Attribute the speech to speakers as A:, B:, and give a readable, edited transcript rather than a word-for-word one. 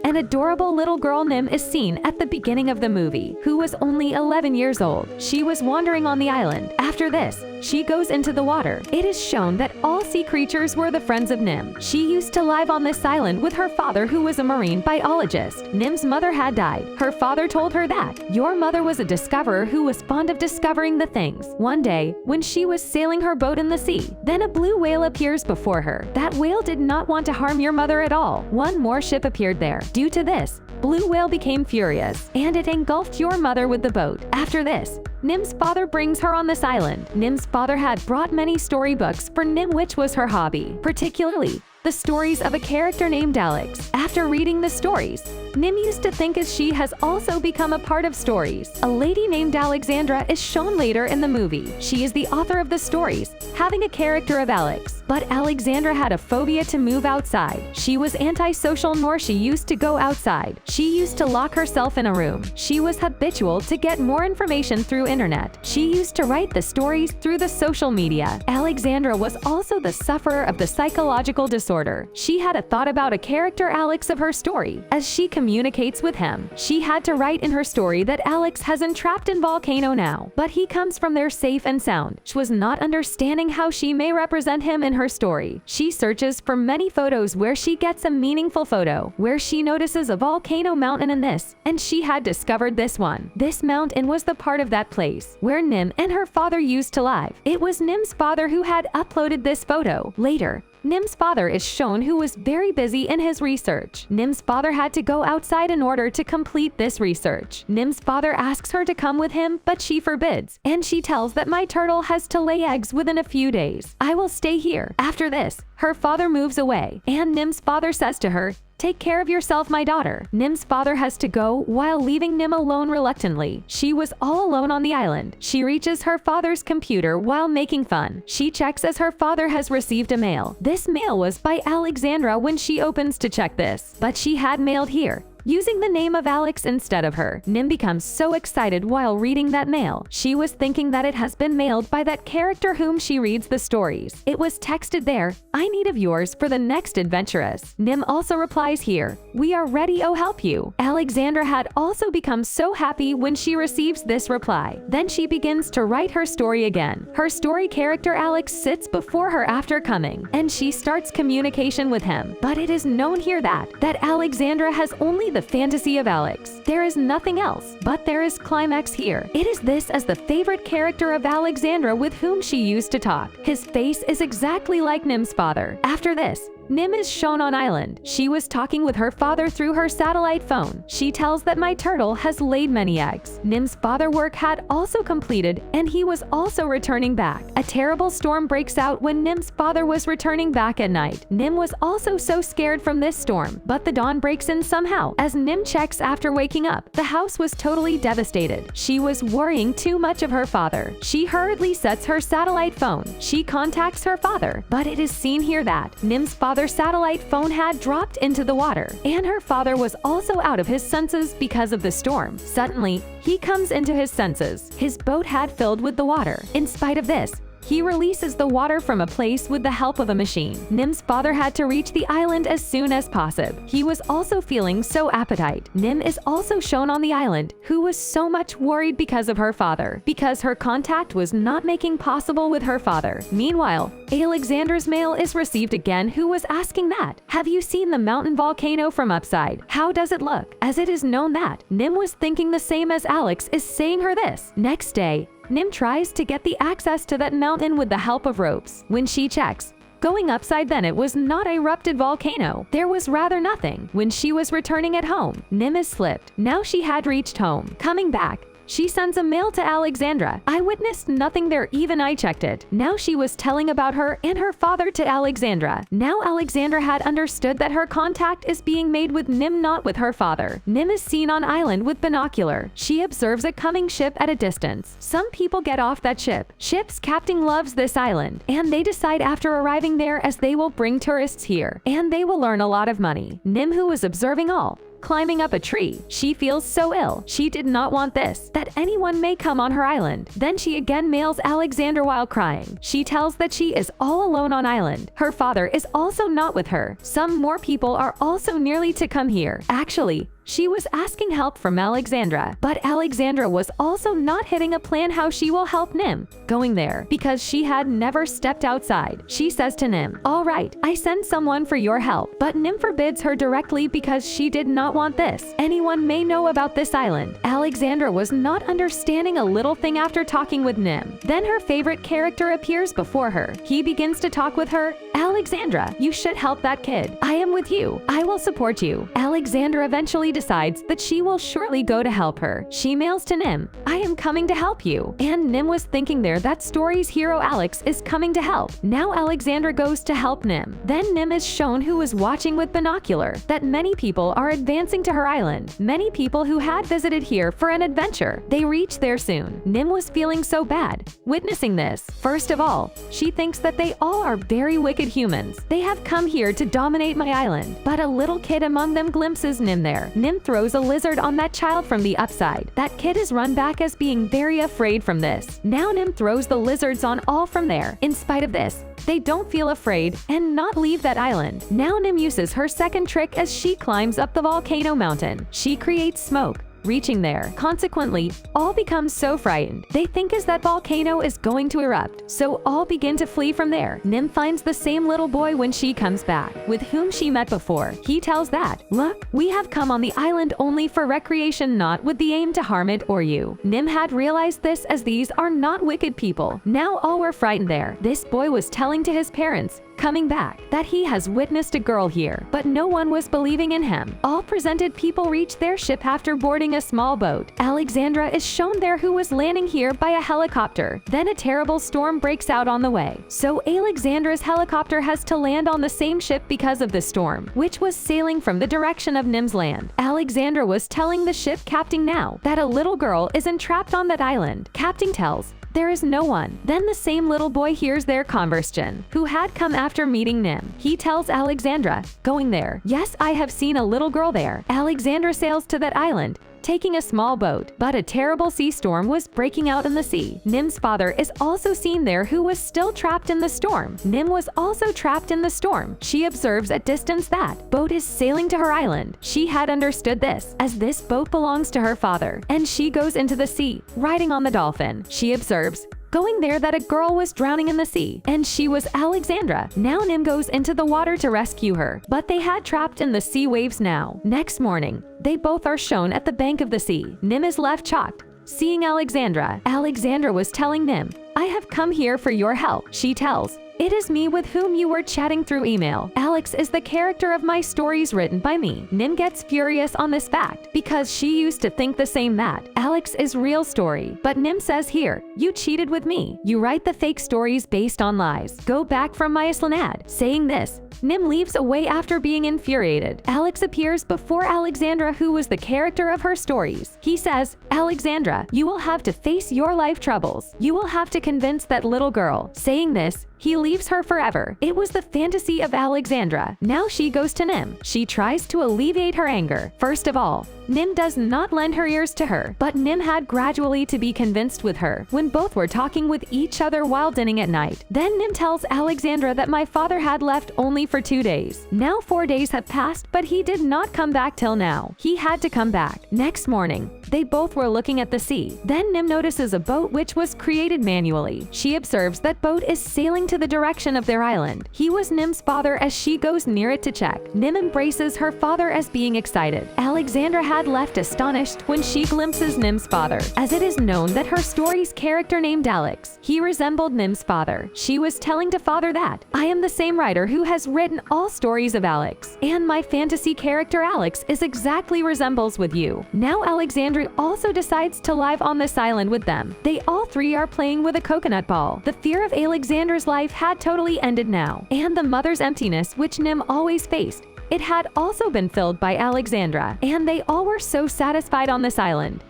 A: An adorable little girl Nim is seen at the beginning of the movie, who was only 11 years old. She was wandering on the island. After this, she goes into the water. It is shown that all sea creatures were the friends of Nim. She used to live on this island with her father, who was a marine biologist. Nim's mother had died. Her father told her that, "Your mother was a discoverer who was fond of discovering the things." One day, when she was sailing her boat in the sea, then a blue whale appears before her. That whale did not want to harm your mother at all. One more ship appeared there. Due to this, Blue Whale became furious, and it engulfed your mother with the boat. After this, Nim's father brings her on this island. Nim's father had brought many storybooks for Nim, which was her hobby, particularly the stories of a character named Alex. After reading the stories, Nim used to think as she has also become a part of stories. A lady named Alexandra is shown later in the movie. She is the author of the stories, having a character of Alex. But Alexandra had a phobia to move outside. She was antisocial, nor she used to go outside. She used to lock herself in a room. She was habitual to get more information through internet. She used to write the stories through the social media. Alexandra was also the sufferer of the psychological disorder. She had a thought about a character Alex of her story. As she communicates with him, she had to write in her story that Alex has entrapped in volcano now, but he comes from there safe and sound. She was not understanding how she may represent him in her story. She searches for many photos where she gets a meaningful photo where she notices a volcano mountain in this, and she had discovered this one. This mountain was the part of that place where Nim and her father used to live. It was Nim's father who had uploaded this photo. Later, Nim's father is shown, who was very busy in his research. Nim's father had to go outside in order to complete this research. Nim's father asks her to come with him, but she forbids, and she tells that my turtle has to lay eggs within a few days. I will stay here. After this, her father moves away, and Nim's father says to her, "Take care of yourself, my daughter." Nim's father has to go while leaving Nim alone reluctantly. She was all alone on the island. She reaches her father's computer while making fun. She checks as her father has received a mail. This mail was by Alexandra when she opens to check this, but she had mailed here using the name of Alex instead of her. Nim becomes so excited while reading that mail. She was thinking that it has been mailed by that character whom she reads the stories. It was texted there, "I need of yours for the next adventurous." Nim also replies here, "We are ready, oh help you." Alexandra had also become so happy when she receives this reply. Then she begins to write her story again. Her story character Alex sits before her after coming, and she starts communication with him. But it is known here that Alexandra has only the fantasy of Alex. There is nothing else, but there is climax here. It is this as the favorite character of Alexandra with whom she used to talk. His face is exactly like Nim's father. After this, Nim is shown on island. She was talking with her father through her satellite phone. She tells that my turtle has laid many eggs. Nim's father work had also completed, and he was also returning back. A terrible storm breaks out when Nim's father was returning back at night. Nim was also so scared from this storm, but the dawn breaks in somehow. As Nim checks after waking up, the house was totally devastated. She was worrying too much of her father. She hurriedly sets her satellite phone. She contacts her father, but it is seen here that Nim's father's satellite phone had dropped into the water, and her father was also out of his senses because of the storm. Suddenly, he comes into his senses. His boat had filled with the water. In spite of this, he releases the water from a place with the help of a machine. Nim's father had to reach the island as soon as possible. He was also feeling so appetite. Nim is also shown on the island, who was so much worried because of her father, because her contact was not making possible with her father. Meanwhile, Alexandra's mail is received again, who was asking that, "Have you seen the mountain volcano from upside? How does it look?" As it is known that Nim was thinking the same as Alex is saying her this. Next day, Nim tries to get the access to that mountain with the help of ropes. When she checks, going upside, then it was not a erupted volcano. There was rather nothing. When she was returning at home, Nim is slipped. Now she had reached home. Coming back, she sends a mail to Alexandra. "I witnessed nothing there, even I checked it." Now she was telling about her and her father to Alexandra. Now Alexandra had understood that her contact is being made with Nim, not with her father. Nim is seen on island with binocular. She observes a coming ship at a distance. Some people get off that ship. Ship's captain loves this island, and they decide after arriving there as they will bring tourists here, and they will earn a lot of money. Nim, who was observing all, climbing up a tree. She feels so ill. She did not want this, that anyone may come on her island. Then she again mails Alexandra while crying. She tells that she is all alone on island. Her father is also not with her. Some more people are also nearly to come here. Actually, she was asking help from Alexandra, but Alexandra was also not hitting a plan how she will help Nim going there because she had never stepped outside. She says to Nim, "All right, I send someone for your help," but Nim forbids her directly because she did not want this. Anyone may know about this island. Alexandra was not understanding a little thing after talking with Nim. Then her favorite character appears before her. He begins to talk with her. "Alexandra, you should help that kid. I am with you. I will support you." Alexandra eventually decides that she will surely go to help her. She mails to Nim, "I am coming to help you." And Nim was thinking there that story's hero Alex is coming to help. Now Alexandra goes to help Nim. Then Nim is shown who is watching with binocular that many people are advancing to her island. Many people who had visited here for an adventure. They reach there soon. Nim was feeling so bad witnessing this. First of all, she thinks that they all are very wicked humans. They have come here to dominate my island. But a little kid among them glimpses Nim there. Nim throws a lizard on that child from the upside. That kid is run back as being very afraid from this. Now Nim throws the lizards on all from there. In spite of this, they don't feel afraid and not leave that island. Now Nim uses her second trick as she climbs up the volcano mountain. She creates smoke. Reaching there. Consequently, all become so frightened. They think as that volcano is going to erupt, so all begin to flee from there. Nim finds the same little boy when she comes back, with whom she met before. He tells that, "Look, we have come on the island only for recreation, not with the aim to harm it or you." Nim had realized this as these are not wicked people. Now all were frightened there. This boy was telling to his parents, coming back, that he has witnessed a girl here, but no one was believing in him. All presented people reach their ship after boarding a small boat. Alexandra is shown there who was landing here by a helicopter. Then a terrible storm breaks out on the way. So Alexandra's helicopter has to land on the same ship because of the storm, which was sailing from the direction of Nim's land. Alexandra was telling the ship captain now that a little girl is entrapped on that island. Captain tells, "There is no one." Then the same little boy hears their conversation, who had come after meeting Nim. He tells Alexandra, "Going there. Yes, I have seen a little girl there." Alexandra sails to that island, taking a small boat, but a terrible sea storm was breaking out in the sea. Nim's father is also seen there who was still trapped in the storm. Nim was also trapped in the storm. She observes at distance that boat is sailing to her island. She had understood this, as this boat belongs to her father, and she goes into the sea, riding on the dolphin. She observes, going there, that a girl was drowning in the sea, and she was Alexandra. Now Nim goes into the water to rescue her, but they had trapped in the sea waves now. Next morning, they both are shown at the bank of the sea. Nim is left shocked, seeing Alexandra. Alexandra was telling Nim, "I have come here for your help." She tells, "It is me with whom you were chatting through email. Alex is the character of my stories written by me." Nim gets furious on this fact because she used to think the same, that Alex is real story. But Nim says here, "You cheated with me. You write the fake stories based on lies. Go back from my Islanad." Saying this, Nim leaves away after being infuriated. Alex appears before Alexandra, who was the character of her stories. He says, "Alexandra, you will have to face your life troubles. You will have to convince that little girl." Saying this, he leaves her forever. It was the fantasy of Alexandra. Now she goes to Nim. She tries to alleviate her anger. First of all, Nim does not lend her ears to her, but Nim had gradually to be convinced with her when both were talking with each other while dining at night. Then Nim tells Alexandra that my father had left only for 2 days. Now 4 days have passed, but he did not come back till now. He had to come back. Next morning, they both were looking at the sea. Then Nim notices a boat which was created manually. She observes that boat is sailing to the direction of their island. He was Nim's father as she goes near it to check. Nim embraces her father as being excited. Alexandra had left astonished when she glimpses Nim's father, as it is known that her story's character named Alex. He resembled Nim's father. She was telling to father that, "I am the same writer who has written all stories of Alex, and my fantasy character Alex is exactly resembles with you." Now Alexandra also decides to live on this island with them. They all three are playing with a coconut ball. The fear of Alexandra's life had totally ended now, and the mother's emptiness which Nim always faced, it had also been filled by Alexandra, and they all were so satisfied on this island.